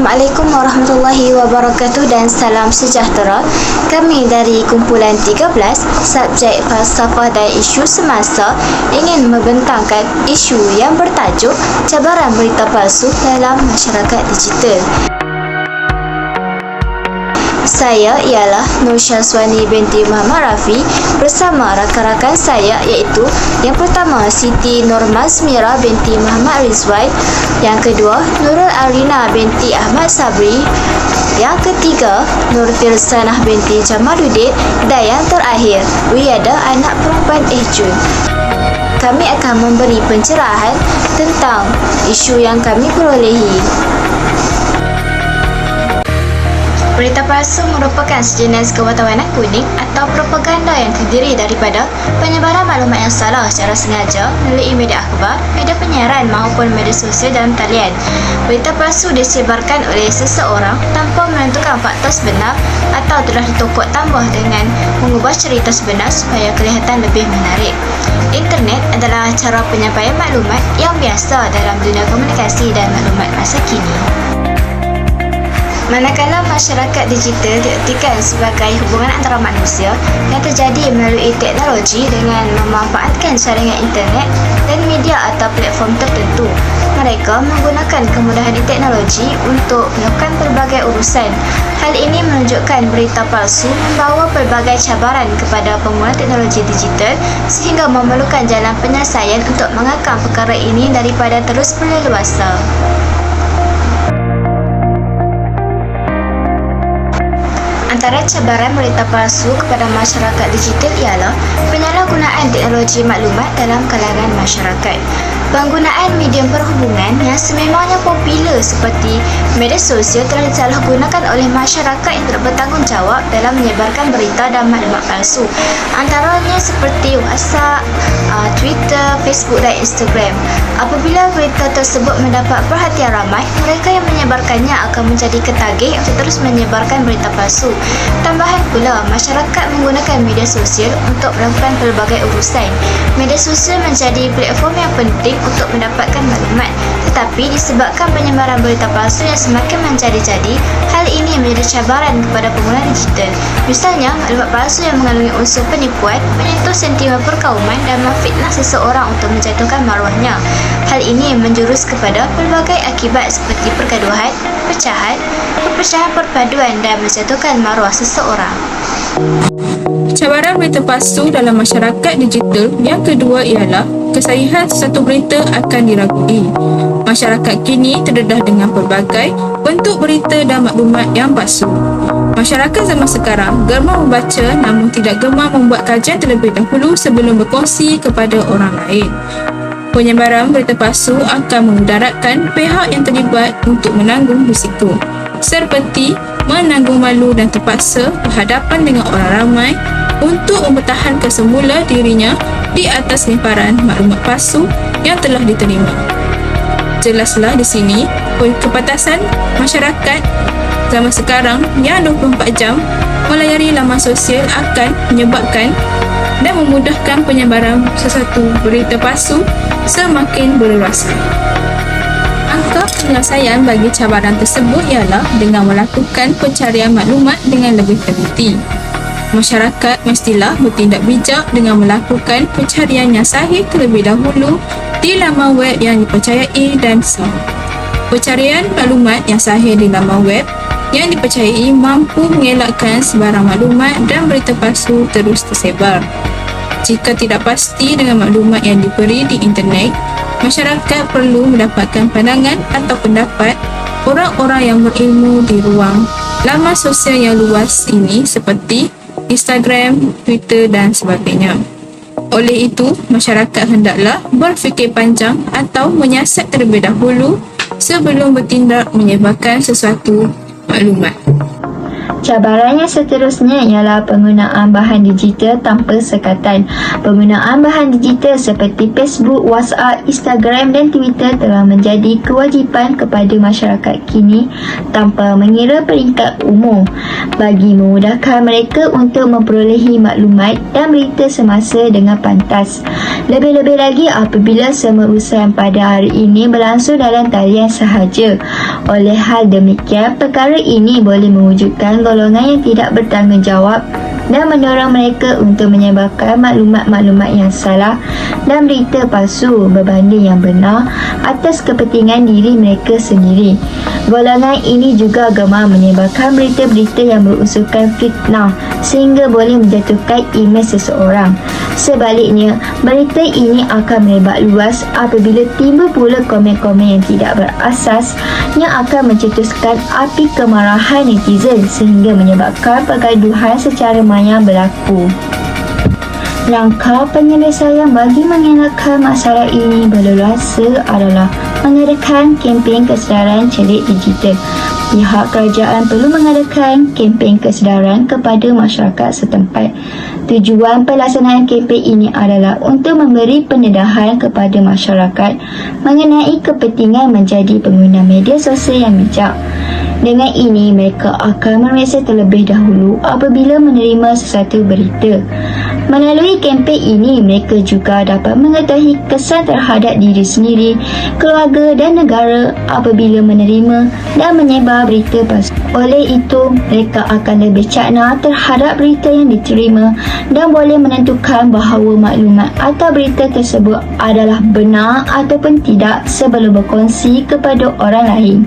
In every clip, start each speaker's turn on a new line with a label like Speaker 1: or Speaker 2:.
Speaker 1: Assalamualaikum warahmatullahi wabarakatuh dan salam sejahtera. Kami dari kumpulan 13 subjek falsafah dan isu semasa ingin membentangkan isu yang bertajuk cabaran berita palsu dalam masyarakat digital. Saya ialah Nur Syazwani binti Muhammad Rafi bersama rakan-rakan saya iaitu yang pertama Siti Nurmazmira binti Muhammad Rizwan, yang kedua Nurul Arina binti Ahmad Sabri, yang ketiga Nur Firsanah binti Jamaluddin, dan yang terakhir Wiyada anak perempuan Jun. Kami akan memberi pencerahan tentang isu yang kami perolehi. Berita palsu merupakan sejenis kewatawanan kuning atau propaganda yang terdiri daripada penyebaran maklumat yang salah secara sengaja melalui media akhbar, media penyiaran maupun media sosial dalam talian. Berita palsu disebarkan oleh seseorang tanpa menentukan fakta sebenar atau telah ditokok tambah dengan mengubah cerita sebenar supaya kelihatan lebih menarik. Internet adalah cara penyampaian maklumat yang biasa dalam dunia komunikasi dan maklumat masa kini. Manakala masyarakat digital diartikan sebagai hubungan antara manusia yang terjadi melalui teknologi dengan memanfaatkan jaringan internet dan media atau platform tertentu. Mereka menggunakan kemudahan teknologi untuk melakukan pelbagai urusan. Hal ini menunjukkan berita palsu membawa pelbagai cabaran kepada pengguna teknologi digital sehingga memerlukan jalan penyelesaian untuk mengekang perkara ini daripada terus berleluasa. Antara cabaran berita palsu kepada masyarakat digital ialah penyalahgunaan teknologi maklumat dalam kalangan masyarakat. Penggunaan medium perhubungan yang sememangnya popular seperti media sosial telah disalahgunakan oleh masyarakat yang tidak bertanggungjawab dalam menyebarkan berita dan maklumat palsu. Antaranya seperti WhatsApp, Twitter, Facebook dan Instagram. Apabila berita tersebut mendapat perhatian ramai, mereka yang menyebarkannya akan menjadi ketagih untuk terus menyebarkan berita palsu. Tambahan pula, masyarakat menggunakan media sosial untuk melakukan pelbagai urusan. Media sosial menjadi platform yang penting untuk mendapatkan maklumat, tetapi disebabkan penyebaran berita palsu yang semakin menjadi-jadi, hal ini menjadi cabaran kepada pengguna digital. Misalnya, maklumat palsu yang mengandungi unsur penipuan, menyentuh sentimen perkauman dan memfitnah seseorang untuk menjatuhkan maruahnya. Hal ini menjurus kepada pelbagai akibat seperti pergaduhan, perpecahan perpaduan dan menjatuhkan maruah seseorang.
Speaker 2: Cabaran berita palsu dalam masyarakat digital yang kedua ialah kesahihan sesuatu berita akan diragui. Masyarakat kini terdedah dengan pelbagai bentuk berita dan maklumat yang palsu. Masyarakat zaman sekarang gemar membaca namun tidak gemar membuat kajian terlebih dahulu sebelum berkongsi kepada orang lain. Penyebaran berita palsu akan memudaratkan pihak yang terlibat untuk menanggung risiko, seperti menanggung malu dan terpaksa berhadapan dengan orang ramai untuk mempertahankan semula dirinya di atas limparan maklumat palsu yang telah diterima. Jelaslah di sini, kepatasan masyarakat zaman sekarang yang 24 jam melayari laman sosial akan menyebabkan dan memudahkan penyebaran sesuatu berita palsu semakin berleluasa. Angka penyelesaian bagi cabaran tersebut ialah dengan melakukan pencarian maklumat dengan lebih teliti. Masyarakat mestilah bertindak bijak dengan melakukan pencarian yang sahih terlebih dahulu di laman web yang dipercayai dan sah. Pencarian maklumat yang sahih di laman web yang dipercayai mampu mengelakkan sebarang maklumat dan berita palsu terus tersebar. Jika tidak pasti dengan maklumat yang diberi di internet, masyarakat perlu mendapatkan pandangan atau pendapat orang-orang yang berilmu di ruang laman sosial yang luas ini seperti Instagram, Twitter dan sebagainya. Oleh itu, masyarakat hendaklah berfikir panjang atau menyiasat terlebih dahulu sebelum bertindak menyebarkan sesuatu maklumat.
Speaker 1: Cabaran yang seterusnya ialah penggunaan bahan digital tanpa sekatan. Penggunaan bahan digital seperti Facebook, WhatsApp, Instagram dan Twitter telah menjadi kewajipan kepada masyarakat kini tanpa mengira peringkat umur bagi memudahkan mereka untuk memperolehi maklumat dan berita semasa dengan pantas. Lebih-lebih lagi apabila semua urusan pada hari ini berlangsung dalam talian sahaja. Oleh hal demikian, perkara ini boleh mewujudkan golongan yang tidak bertanggungjawab dan mendorong mereka untuk menyebarkan maklumat-maklumat yang salah dan berita palsu berbanding yang benar atas kepentingan diri mereka sendiri. Golongan ini juga gemar menyebarkan berita-berita yang berunsurkan fitnah sehingga boleh menjatuhkan imej seseorang. Sebaliknya, berita ini akan melebar luas apabila timbul pula komen-komen yang tidak berasas yang akan mencetuskan api kemarahan netizen sehingga menyebabkan pergaduhan secara maya berlaku. Langkah penyelesaian bagi mengelakkan masalah ini berleluasa adalah mengadakan kempen kesedaran celik digital. Pihak kerajaan perlu mengadakan kempen kesedaran kepada masyarakat setempat. Tujuan pelaksanaan kempen ini adalah untuk memberi pendedahan kepada masyarakat mengenai kepentingan menjadi pengguna media sosial yang bijak. Dengan ini, mereka akan memeriksa terlebih dahulu apabila menerima sesuatu berita. Melalui kempen ini, mereka juga dapat mengetahui kesan terhadap diri sendiri, keluarga dan negara apabila menerima dan menyebar berita palsu. Oleh itu, mereka akan lebih cakna terhadap berita yang diterima dan boleh menentukan bahawa maklumat atau berita tersebut adalah benar ataupun tidak sebelum berkongsi kepada orang lain.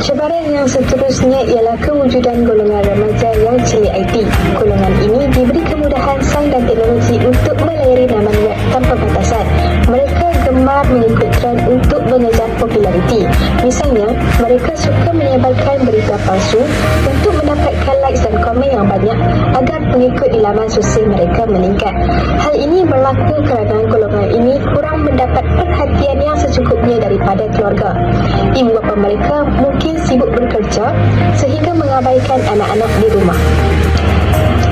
Speaker 3: Cabaran yang seterusnya ialah kewujudan golongan remaja yang celik IT. Golongan ini diberi kemudahan sains dan teknologi untuk melayari laman web tanpa batasan. Mereka gemar mengikut trend untuk mengejar populariti. Misalnya, mereka suka menyebarkan berita palsu untuk mendapatkan likes dan komen yang banyak agar pengikut di laman sosial mereka meningkat. Hal ini berlaku kerana golongan ini kurang mendapat perhatian yang secukupnya daripada keluarga. Ibu bapa mereka mungkin sibuk bekerja sehingga mengabaikan anak-anak di rumah.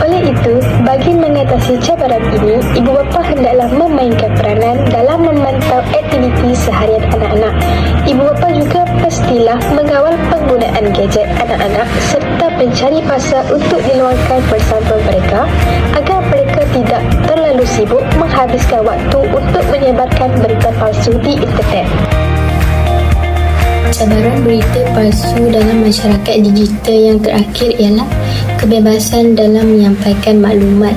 Speaker 3: Oleh itu, bagi mengatasi cabaran ini, ibu bapa hendaklah memainkan peranan dalam memantau aktiviti seharian anak-anak. Ibu bapa juga pastilah mengawal penggunaan gadget anak-anak serta mencari masa untuk diluangkan bersama mereka agar mereka tidak terlalu sibuk menghabiskan waktu untuk menyebarkan berita palsu di internet.
Speaker 4: Cabaran berita palsu dalam masyarakat digital yang terakhir ialah kebebasan dalam menyampaikan maklumat.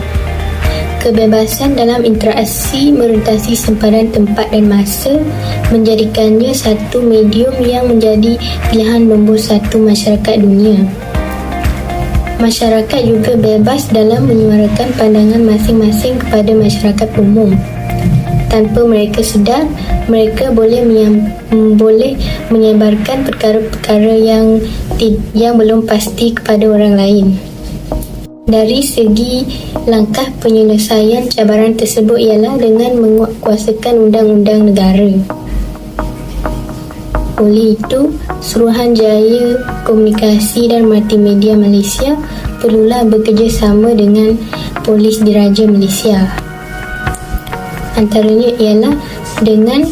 Speaker 4: Kebebasan dalam interaksi merentasi sempadan tempat dan masa menjadikannya satu medium yang menjadi pilihan nombor satu masyarakat dunia. Masyarakat juga bebas dalam menyuarakan pandangan masing-masing kepada masyarakat umum. Tanpa mereka sedar, mereka boleh menyebarkan perkara-perkara yang belum pasti kepada orang lain. Dari segi langkah penyelesaian cabaran tersebut ialah dengan menguatkuasakan undang-undang negara. Oleh itu, Suruhanjaya Komunikasi dan Multimedia Malaysia perlulah bekerjasama dengan Polis Diraja Malaysia. Antaranya ialah dengan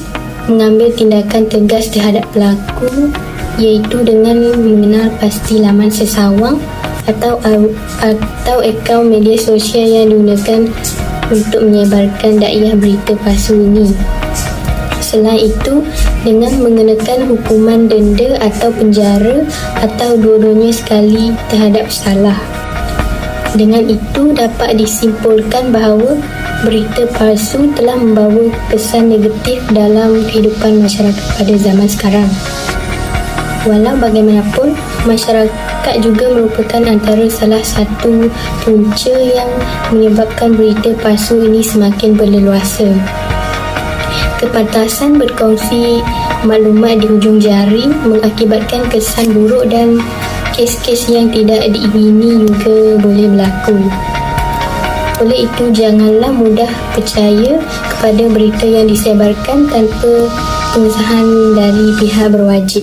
Speaker 4: mengambil tindakan tegas terhadap pelaku, iaitu dengan mengenal pasti laman sesawang atau akaun media sosial yang digunakan untuk menyebarkan dakwah berita palsu ini. Selain itu, dengan mengenakan hukuman denda atau penjara atau dua-duanya sekali terhadap salah. Dengan itu dapat disimpulkan bahawa berita palsu telah membawa kesan negatif dalam kehidupan masyarakat pada zaman sekarang. Walau bagaimanapun, masyarakat juga merupakan antara salah satu punca yang menyebabkan berita palsu ini semakin berleluasa. Kepantasan berkongsi maklumat di hujung jari mengakibatkan kesan buruk dan kes-kes yang tidak diingini juga boleh berlaku. Oleh itu, janganlah mudah percaya kepada berita yang disebarkan tanpa pengesahan dari pihak berwajib.